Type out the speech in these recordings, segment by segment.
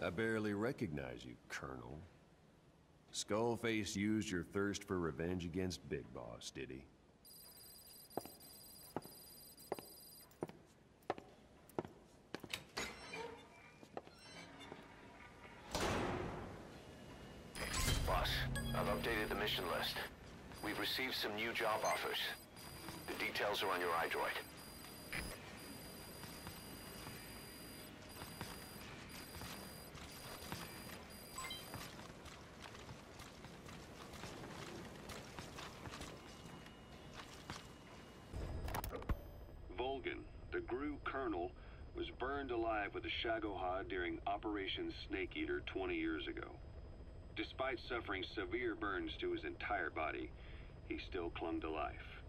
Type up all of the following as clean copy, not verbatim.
I barely recognize you, Colonel. Skullface used your thirst for revenge against Big Boss, did he? Boss, I've updated the mission list. We've received some new job offers. The details are on your iDroid. Volgan, the GRU colonel, was burned alive with a Shagohod during Operation Snake Eater 20 years ago. Despite suffering severe burns to his entire body, he still clung to life.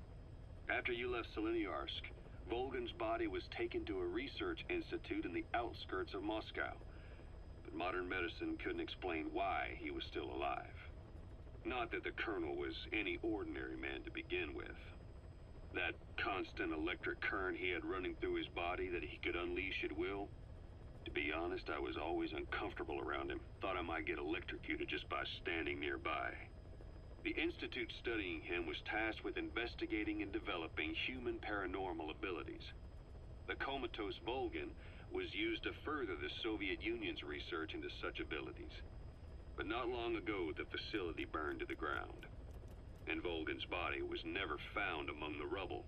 After you left Seleniarsk, Volgan's body was taken to a research institute in the outskirts of Moscow, but modern medicine couldn't explain why he was still alive. Not that the colonel was any ordinary man to begin with. That constant electric current he had running through his body that he could unleash at will. To be honest, I was always uncomfortable around him. Thought I might get electrocuted just by standing nearby. The institute studying him was tasked with investigating and developing human paranormal abilities. The comatose Volgan was used to further the Soviet Union's research into such abilities. But not long ago, the facility burned to the ground. And Volgan's body was never found among the rubble,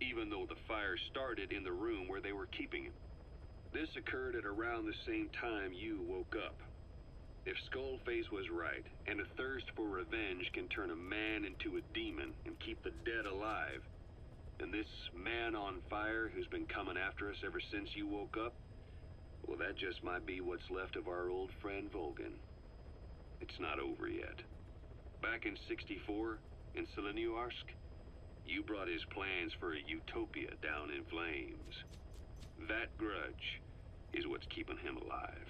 even though the fire started in the room where they were keeping him. This occurred at around the same time you woke up. If Skullface was right, and a thirst for revenge can turn a man into a demon and keep the dead alive, then this man on fire who's been coming after us ever since you woke up, well, that just might be what's left of our old friend Volgan. It's not over yet. Back in '64, in Seleniarsk, you brought his plans for a utopia down in flames. That grudge is what's keeping him alive.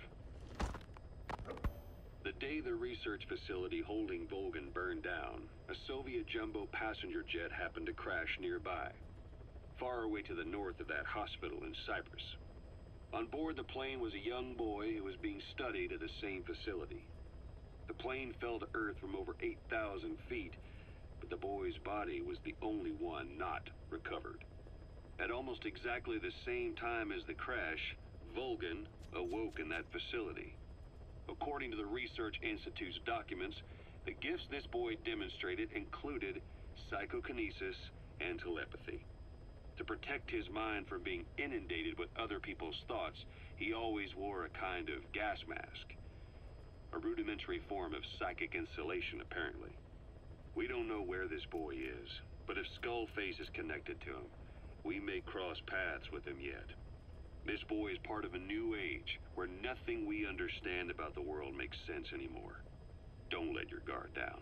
The day the research facility holding Volgan burned down, a Soviet jumbo passenger jet happened to crash nearby, far away to the north of that hospital in Cyprus. On board the plane was a young boy who was being studied at the same facility. The plane fell to Earth from over 8,000 feet, but the boy's body was the only one not recovered. At almost exactly the same time as the crash, Volgan awoke in that facility. According to the Research Institute's documents, the gifts this boy demonstrated included psychokinesis and telepathy. To protect his mind from being inundated with other people's thoughts, he always wore a kind of gas mask. A rudimentary form of psychic insulation, apparently. We don't know where this boy is, but if Skullface is connected to him, we may cross paths with him yet. This boy is part of a new age, where nothing we understand about the world makes sense anymore. Don't let your guard down.